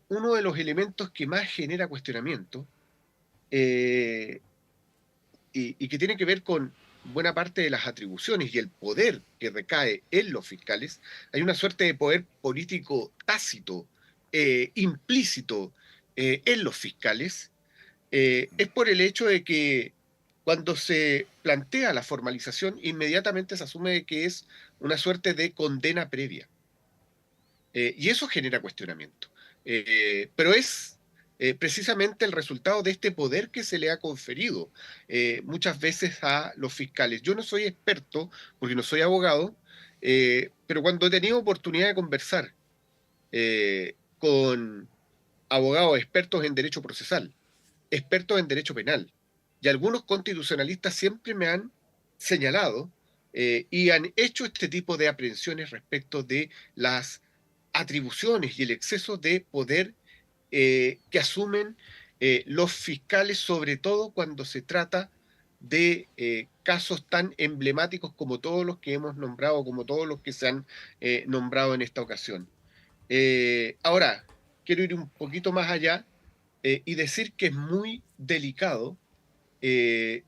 uno de los elementos que más genera cuestionamiento y que tiene que ver con buena parte de las atribuciones y el poder que recae en los fiscales, hay una suerte de poder político tácito, implícito en los fiscales, es por el hecho de que cuando se plantea la formalización, inmediatamente se asume que es una suerte de condena previa. Y eso genera cuestionamiento. Pero es precisamente el resultado de este poder que se le ha conferido muchas veces a los fiscales. Yo no soy experto, porque no soy abogado, pero cuando he tenido oportunidad de conversar con abogados expertos en derecho procesal, expertos en derecho penal, y algunos constitucionalistas siempre me han señalado y han hecho este tipo de aprehensiones respecto de las atribuciones y el exceso de poder que asumen los fiscales, sobre todo cuando se trata de casos tan emblemáticos como todos los que hemos nombrado, como todos los que se han nombrado en esta ocasión. Ahora, quiero ir un poquito más allá y decir que es muy delicado eh,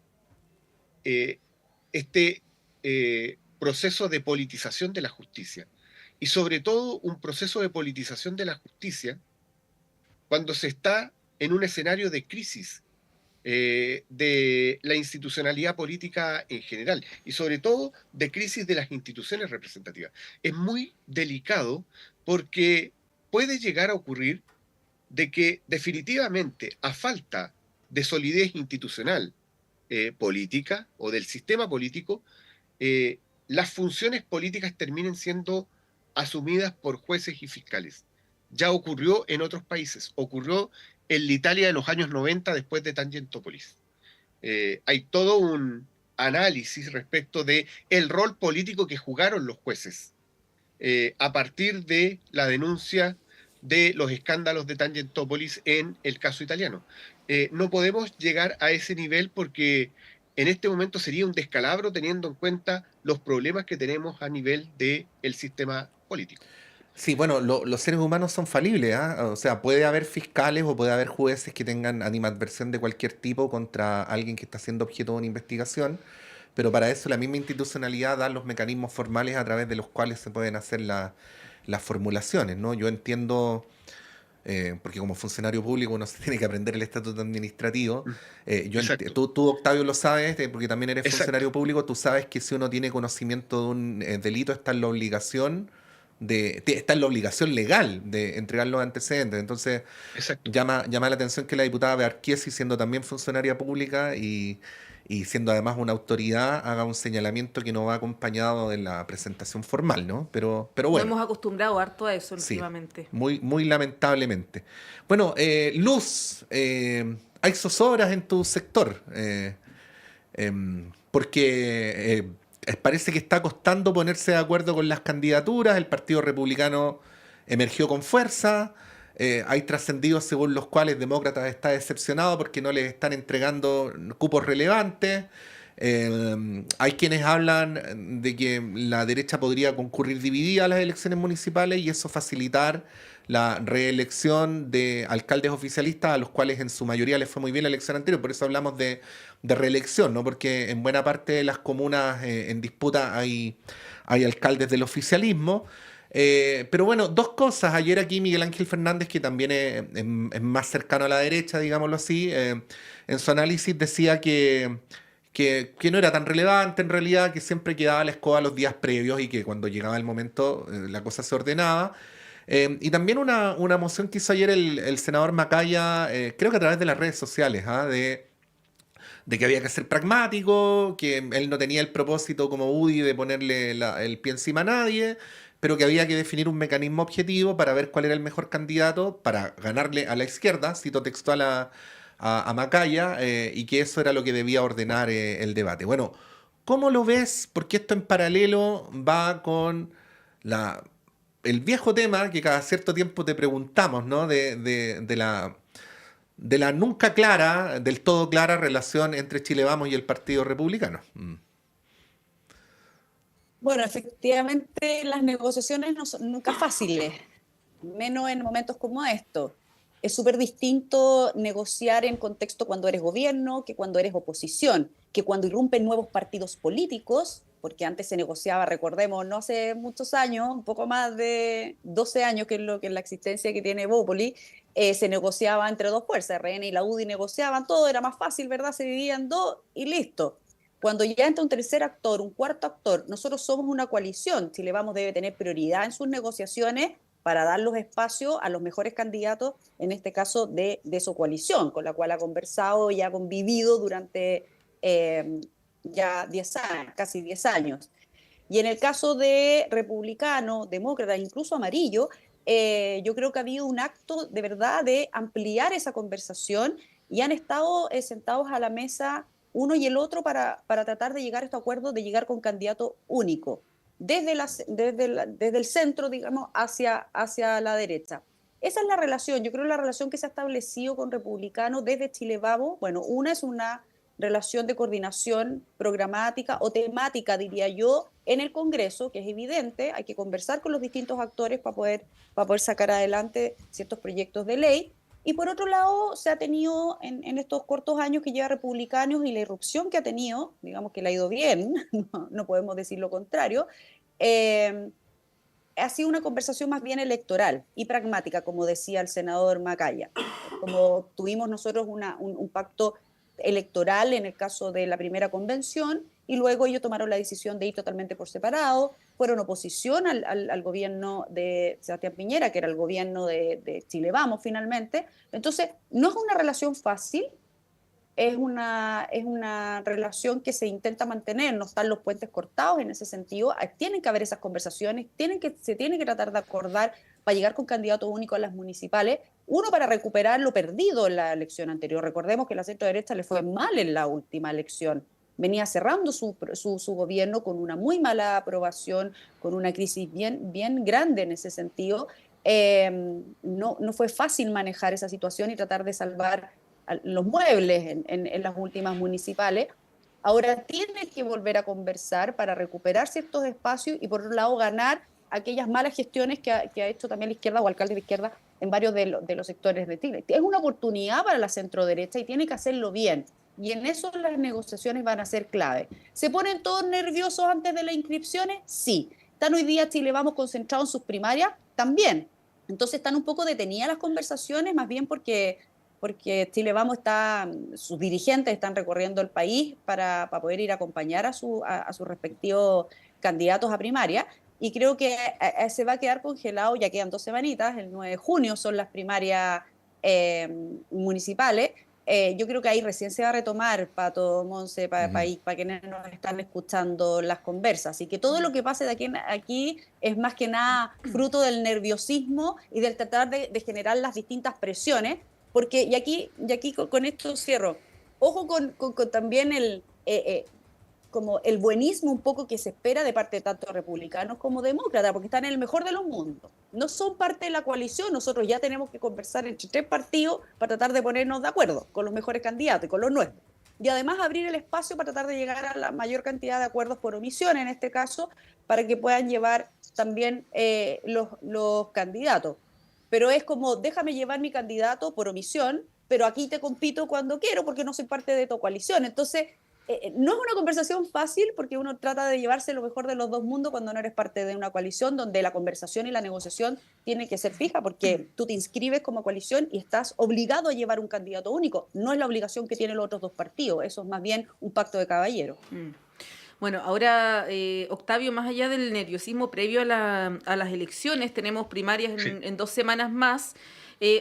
este proceso de politización de la justicia. Y sobre todo un proceso de politización de la justicia cuando se está en un escenario de crisis de la institucionalidad política en general y sobre todo de crisis de las instituciones representativas. Es muy delicado porque puede llegar a ocurrir de que definitivamente a falta de solidez institucional política o del sistema político, las funciones políticas terminen siendo asumidas por jueces y fiscales. Ya ocurrió en otros países, ocurrió en la Italia de los años 90 después de Tangentopoli. Hay todo un análisis respecto de el rol político que jugaron los jueces a partir de la denuncia de los escándalos de Tangentopoli en el caso italiano. No podemos llegar a ese nivel porque en este momento sería un descalabro teniendo en cuenta los problemas que tenemos a nivel del sistema político. Sí, bueno, los seres humanos son falibles, ¿ah? O sea, puede haber fiscales o puede haber jueces que tengan animadversión de cualquier tipo contra alguien que está siendo objeto de una investigación, pero para eso la misma institucionalidad da los mecanismos formales a través de los cuales se pueden hacer las formulaciones, ¿no? Yo entiendo, porque como funcionario público uno se tiene que aprender el estatuto administrativo. Tú, Octavio, lo sabes, porque también eres funcionario público, tú sabes que si uno tiene conocimiento de un delito está en la obligación está en la obligación legal de entregar los antecedentes. Entonces, llama la atención que la diputada Bearchiesi, siendo también funcionaria pública y siendo además una autoridad, haga un señalamiento que no va acompañado de la presentación formal, ¿no? Pero bueno. Nos hemos acostumbrado harto a eso últimamente. Sí, muy lamentablemente. Bueno, Luz, hay zozobras en tu sector, porque parece que está costando ponerse de acuerdo con las candidaturas. El Partido Republicano emergió con fuerza. Hay trascendidos según los cuales Demócratas está decepcionado porque no les están entregando cupos relevantes. Hay quienes hablan de que la derecha podría concurrir dividida a las elecciones municipales y eso facilitar la reelección de alcaldes oficialistas a los cuales en su mayoría les fue muy bien la elección anterior. Por eso hablamos de reelección, ¿no? Porque en buena parte de las comunas en disputa hay alcaldes del oficialismo. Pero bueno, dos cosas. Ayer aquí Miguel Ángel Fernández, que también es más cercano a la derecha, digámoslo así, en su análisis decía que no era tan relevante en realidad, que siempre quedaba la escoba los días previos y que cuando llegaba el momento la cosa se ordenaba. Y también una moción que hizo ayer el senador Macaya, creo que a través de las redes sociales, de que había que ser pragmático, que él no tenía el propósito como Udi de ponerle el pie encima a nadie, pero que había que definir un mecanismo objetivo para ver cuál era el mejor candidato para ganarle a la izquierda, cito textual a Macaya, y que eso era lo que debía ordenar el debate. Bueno, ¿cómo lo ves? Porque esto en paralelo va con el viejo tema que cada cierto tiempo te preguntamos, ¿no? De la nunca clara, del todo clara relación entre Chile Vamos y el Partido Republicano. Bueno, efectivamente las negociaciones no son nunca fáciles, menos en momentos como estos. Es súper distinto negociar en contexto cuando eres gobierno que cuando eres oposición, que cuando irrumpen nuevos partidos políticos, porque antes se negociaba, recordemos, no hace muchos años, un poco más de 12 años, que es lo que es la existencia que tiene Bópoli, se negociaba entre dos fuerzas, RN y la UDI negociaban, todo era más fácil, ¿verdad? Se dividían dos y listo. Cuando ya entra un tercer actor, un cuarto actor, nosotros somos una coalición, Chile Vamos debe tener prioridad en sus negociaciones para dar los espacios a los mejores candidatos, en este caso de su coalición, con la cual ha conversado y ha convivido durante ya 10 años, casi 10 años. Y en el caso de republicanos, demócratas, incluso amarillo, yo creo que ha habido un acto de verdad de ampliar esa conversación y han estado sentados a la mesa uno y el otro para tratar de llegar a este acuerdo, de llegar con candidato único, desde el centro, digamos, hacia la derecha. Esa es la relación, yo creo la relación que se ha establecido con republicanos desde Chile Vamos. Bueno, una es una relación de coordinación programática o temática, diría yo, en el Congreso, que es evidente, hay que conversar con los distintos actores para poder sacar adelante ciertos proyectos de ley. Y por otro lado, se ha tenido en estos cortos años que lleva Republicanos y la irrupción que ha tenido, digamos que le ha ido bien, no podemos decir lo contrario, ha sido una conversación más bien electoral y pragmática, como decía el senador Macaya. Como tuvimos nosotros un pacto electoral en el caso de la primera convención, y luego ellos tomaron la decisión de ir totalmente por separado, fueron oposición al gobierno de Sebastián Piñera, que era el gobierno de Chile Vamos finalmente. Entonces, no es una relación fácil, es una relación que se intenta mantener, no están los puentes cortados en ese sentido, tienen que haber esas conversaciones, se tiene que tratar de acordar para llegar con candidatos únicos a las municipales, uno para recuperar lo perdido en la elección anterior. Recordemos que la centro-derecha le fue mal en la última elección, venía cerrando su gobierno con una muy mala aprobación, con una crisis bien grande en ese sentido. No fue fácil manejar esa situación y tratar de salvar los muebles en las últimas municipales. Ahora tiene que volver a conversar para recuperar ciertos espacios y por otro lado ganar aquellas malas gestiones que ha hecho también la izquierda o alcalde de izquierda en varios de los sectores de Chile. Es una oportunidad para la centro-derecha y tiene que hacerlo bien. Y en eso las negociaciones van a ser clave. ¿Se ponen todos nerviosos antes de las inscripciones? Sí. ¿Están hoy día Chile Vamos concentrados en sus primarias? También. Entonces están un poco detenidas las conversaciones, más bien porque Chile Vamos sus dirigentes están recorriendo el país para poder ir a acompañar a sus respectivos candidatos a primaria, y creo que se va a quedar congelado, ya quedan 2 semanitas, el 9 de junio son las primarias municipales. Yo creo que ahí recién se va a retomar, Pato, Monse, para quienes nos están escuchando las conversas. Así que todo lo que pase de aquí es más que nada fruto del nerviosismo y del tratar de generar las distintas presiones. Porque, y aquí con esto cierro, ojo con también como el buenismo un poco que se espera de parte de tanto republicanos como demócratas, porque están en el mejor de los mundos. No son parte de la coalición, nosotros ya tenemos que conversar entre 3 partidos para tratar de ponernos de acuerdo con los mejores candidatos y con los nuestros. Y además abrir el espacio para tratar de llegar a la mayor cantidad de acuerdos por omisión, en este caso, para que puedan llevar también los candidatos. Pero es como, déjame llevar mi candidato por omisión, pero aquí te compito cuando quiero porque no soy parte de tu coalición. Entonces, no es una conversación fácil porque uno trata de llevarse lo mejor de los dos mundos cuando no eres parte de una coalición donde la conversación y la negociación tiene que ser fija, porque tú te inscribes como coalición y estás obligado a llevar un candidato único. No es la obligación que tienen los otros 2 partidos, eso es más bien un pacto de caballeros. Bueno, ahora, Octavio, más allá del nerviosismo previo a las elecciones, tenemos primarias en 2 semanas más.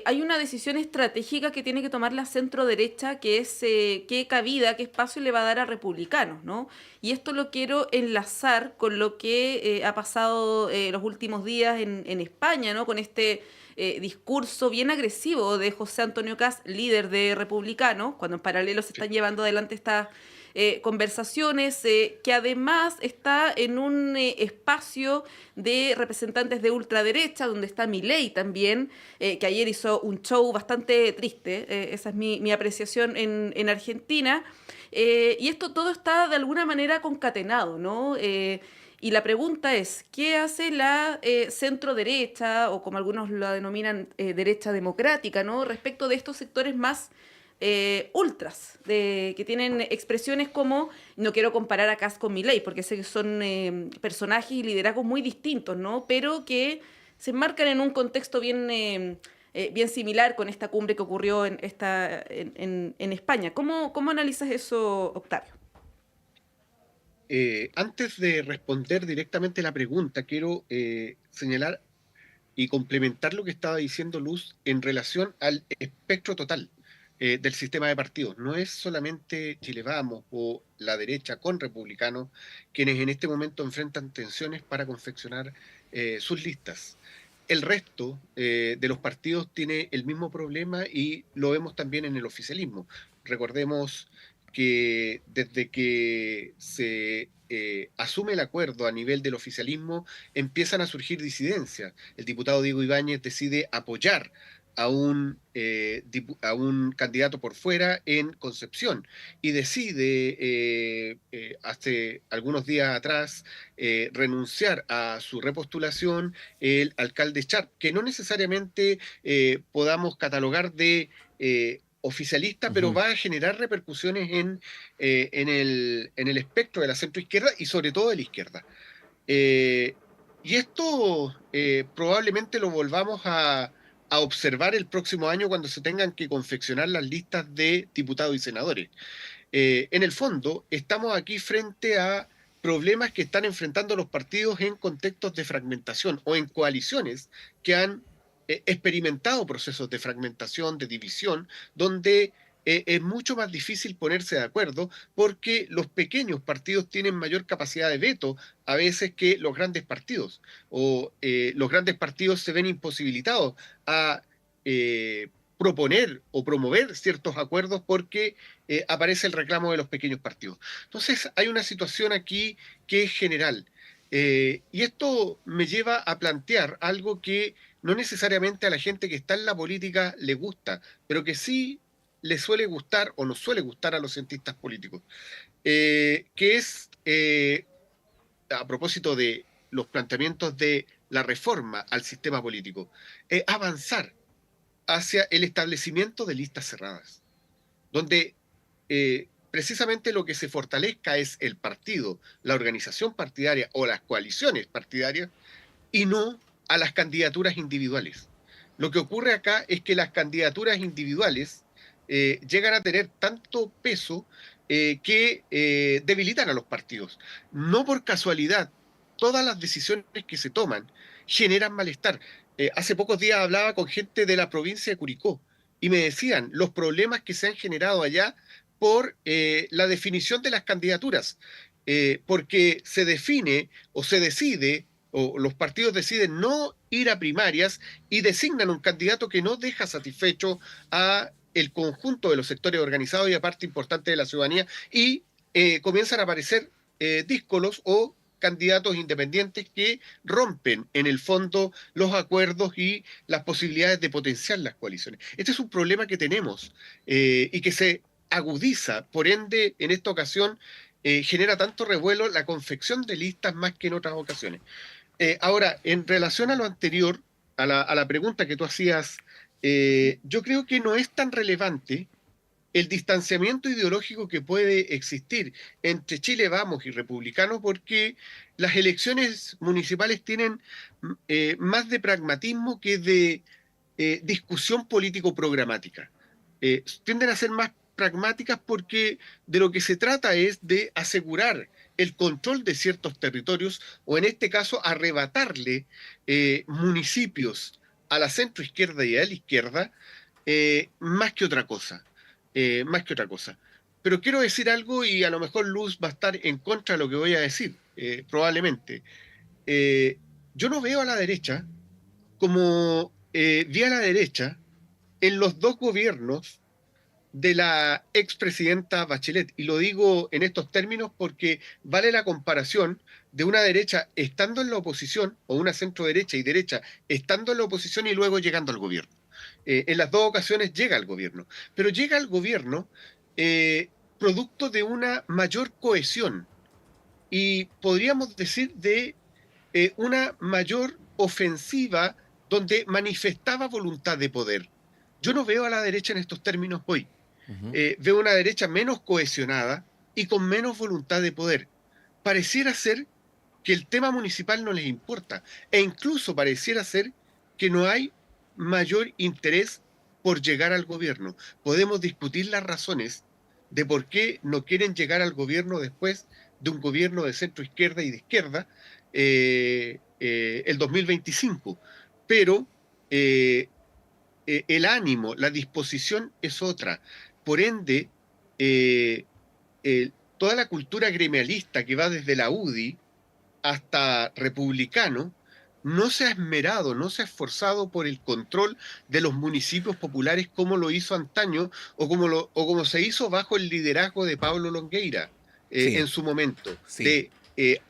Hay una decisión estratégica que tiene que tomar la centro-derecha, que es qué cabida, qué espacio le va a dar a republicanos, ¿no? Y esto lo quiero enlazar con lo que ha pasado los últimos días en España, ¿no? Con este discurso bien agresivo de José Antonio Caz, líder de Republicanos, cuando en paralelo se están llevando adelante estas conversaciones, que además está en un espacio de representantes de ultraderecha, donde está Milei también, que ayer hizo un show bastante triste, esa es mi apreciación en Argentina, y esto todo está de alguna manera concatenado, ¿no? Y la pregunta es, ¿qué hace la centro-derecha, o como algunos la denominan derecha democrática, ¿no? Respecto de estos sectores más ultras, que tienen expresiones como, no quiero comparar a Kast con Milei, porque sé que son personajes y liderazgos muy distintos, ¿no? Pero que se enmarcan en un contexto bien similar con esta cumbre que ocurrió en España. ¿Cómo analizas eso, Octavio? Antes de responder directamente la pregunta, quiero señalar y complementar lo que estaba diciendo Luz en relación al espectro total del sistema de partidos. No es solamente Chile Vamos o la derecha con republicanos quienes en este momento enfrentan tensiones para confeccionar sus listas. El resto de los partidos tiene el mismo problema y lo vemos también en el oficialismo. Recordemos que desde que se asume el acuerdo a nivel del oficialismo, empiezan a surgir disidencias. El diputado Diego Ibáñez decide apoyar a un candidato por fuera en Concepción y decide hace algunos días atrás renunciar a su repostulación el alcalde Sharp, que no necesariamente podamos catalogar de oficialista, pero va a generar repercusiones en el espectro de la centroizquierda y sobre todo de la izquierda. Y esto probablemente lo volvamos a observar el próximo año cuando se tengan que confeccionar las listas de diputados y senadores. En el fondo, estamos aquí frente a problemas que están enfrentando los partidos en contextos de fragmentación o en coaliciones que han experimentado procesos de fragmentación, de división, donde es mucho más difícil ponerse de acuerdo porque los pequeños partidos tienen mayor capacidad de veto a veces que los grandes partidos, o los grandes partidos se ven imposibilitados a proponer o promover ciertos acuerdos porque aparece el reclamo de los pequeños partidos. Entonces hay una situación aquí que es general. Y esto me lleva a plantear algo que no necesariamente a la gente que está en la política le gusta, pero que sí le suele gustar o nos suele gustar a los cientistas políticos, que es, a propósito de los planteamientos de la reforma al sistema político, avanzar hacia el establecimiento de listas cerradas, donde precisamente lo que se fortalezca es el partido, la organización partidaria o las coaliciones partidarias, y no a las candidaturas individuales. Lo que ocurre acá es que las candidaturas individuales llegan a tener tanto peso que debilitan a los partidos. No por casualidad, todas las decisiones que se toman generan malestar. Hace pocos días hablaba con gente de la provincia de Curicó y me decían los problemas que se han generado allá por la definición de las candidaturas, porque se define o se decide, o los partidos deciden no ir a primarias y designan un candidato que no deja satisfecho a el conjunto de los sectores organizados y a parte importante de la ciudadanía, y comienzan a aparecer díscolos o candidatos independientes que rompen en el fondo los acuerdos y las posibilidades de potenciar las coaliciones. Este es un problema que tenemos y que se agudiza, por ende, en esta ocasión genera tanto revuelo la confección de listas más que en otras ocasiones. Ahora, en relación a lo anterior, a la pregunta que tú hacías, yo creo que no es tan relevante el distanciamiento ideológico que puede existir entre Chile Vamos y republicanos, porque las elecciones municipales tienen más de pragmatismo que de discusión político-programática. Tienden a ser más pragmáticas porque de lo que se trata es de asegurar el control de ciertos territorios, o en este caso arrebatarle municipios a la centroizquierda y a la izquierda, más que otra cosa. Pero quiero decir algo, y a lo mejor Luz va a estar en contra de lo que voy a decir, probablemente. Yo no veo a la derecha como vi a la derecha en los dos gobiernos de la expresidenta Bachelet, y lo digo en estos términos porque vale la comparación de una derecha estando en la oposición, o una centro derecha y derecha estando en la oposición y luego llegando al gobierno. En las dos ocasiones llega al gobierno, pero llega al gobierno producto de una mayor cohesión y podríamos decir de una mayor ofensiva donde manifestaba voluntad de poder. Yo no veo a la derecha en estos términos hoy. Veo una derecha menos cohesionada y con menos voluntad de poder. Pareciera ser que el tema municipal no les importa, e incluso pareciera ser que no hay mayor interés por llegar al gobierno. Podemos discutir las razones de por qué no quieren llegar al gobierno después de un gobierno de centro izquierda y de izquierda el 2025, pero el ánimo, la disposición es otra. Por ende, toda la cultura gremialista que va desde la UDI hasta republicano, no se ha esmerado, no se ha esforzado por el control de los municipios populares como lo hizo antaño o como se hizo bajo el liderazgo de Pablo Longueira en su momento, de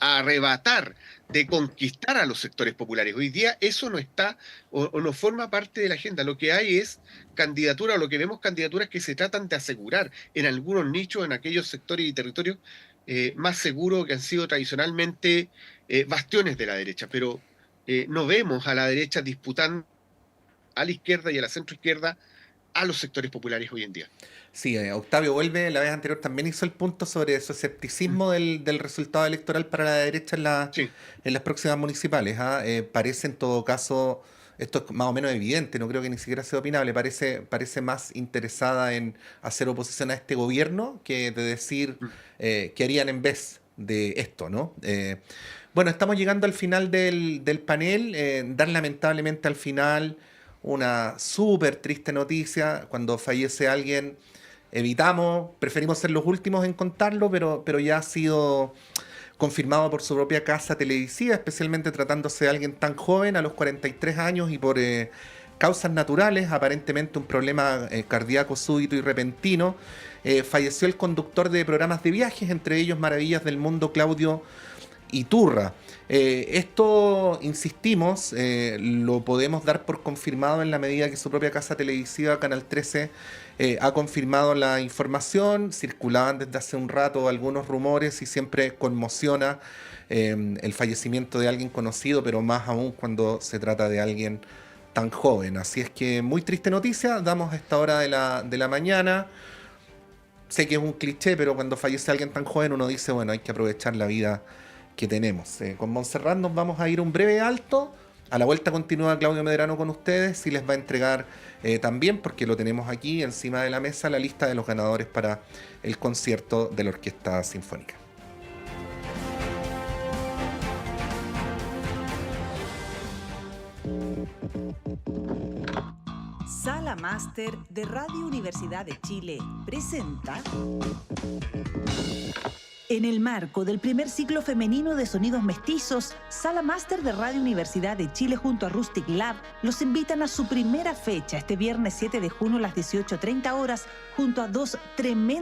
arrebatar, de conquistar a los sectores populares. Hoy día eso no está o no forma parte de la agenda. Lo que hay es candidatura, o lo que vemos candidaturas que se tratan de asegurar en algunos nichos, en aquellos sectores y territorios más seguros que han sido tradicionalmente bastiones de la derecha, pero no vemos a la derecha disputando a la izquierda y a la centroizquierda a los sectores populares hoy en día. Sí, Octavio Vuelve la vez anterior también hizo el punto sobre su escepticismo del resultado electoral para la derecha en las próximas municipales. Parece en todo caso, esto es más o menos evidente, no creo que ni siquiera sea opinable, parece más interesada en hacer oposición a este gobierno que de decir qué harían en vez de esto, ¿no? Bueno, estamos llegando al final del panel, dar lamentablemente al final una súper triste noticia. Cuando fallece alguien, preferimos ser los últimos en contarlo, pero ya ha sido confirmado por su propia casa televisiva, especialmente tratándose de alguien tan joven, a los 43 años, y por causas naturales, aparentemente un problema cardíaco súbito y repentino. Falleció el conductor de programas de viajes, entre ellos Maravillas del Mundo, Claudio Iturra. Esto, insistimos, lo podemos dar por confirmado en la medida que su propia casa televisiva, Canal 13, ha confirmado la información. Circulaban desde hace un rato algunos rumores y siempre conmociona el fallecimiento de alguien conocido, pero más aún cuando se trata de alguien tan joven. Así es que muy triste noticia, damos a esta hora de la mañana. Sé que es un cliché, pero cuando fallece alguien tan joven uno dice, bueno, hay que aprovechar la vida que tenemos. Con Montserrat nos vamos a ir un breve alto. A la vuelta continúa Claudio Medrano con ustedes y les va a entregar también, porque lo tenemos aquí encima de la mesa, la lista de los ganadores para el concierto de la Orquesta Sinfónica. Sala Máster de Radio Universidad de Chile presenta, en el marco del primer ciclo femenino de Sonidos Mestizos, Sala Máster de Radio Universidad de Chile junto a Rustic Lab los invitan a su primera fecha este viernes 7 de junio a las 18:30 horas junto a dos tremendas